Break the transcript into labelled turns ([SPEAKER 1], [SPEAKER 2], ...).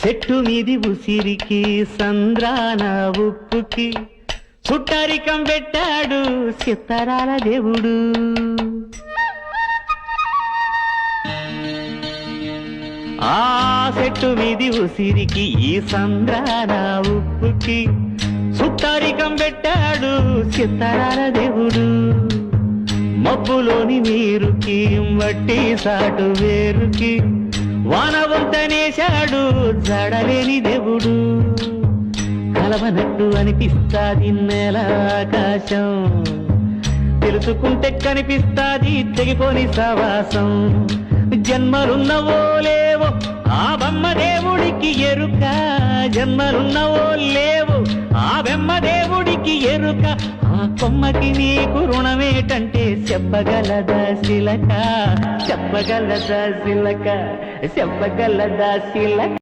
[SPEAKER 1] చెట్టు మీది ఉసిరికి సంద్రాన ఉప్పుకి చుట్టరికం పెట్టాడు సిత్తరాల దేవుడు. ఆ చెట్టు మీది ఉసిరికి ఈ సంద్రాన ఉప్పుకి చుట్టరికం పెట్టాడు సిత్తరాల దేవుడు. మబ్బులోని నీరుకి మట్టి సాటు వేరుకి వానవంతనేశాడు జడలేని దేవుడు. కలవనట్టు అనిపిస్తాది నేల ఆకాశం, తెలుసుకుంటే కనిపిస్తాది తెగిపోని సవాసం. జన్మలున్నవో లేవో ఆ బొమ్మ దేవుడికి ఎరుక, జన్మలున్నవో లేవో ఆ బొమ్మ దేవుడికి ఎరుక. ఆ కొమ్మకి నీకు రుణమేటంటే చెప్పగలదా శిలక, చెప్పగలదా శిలక, చెప్పగలదా శిలక.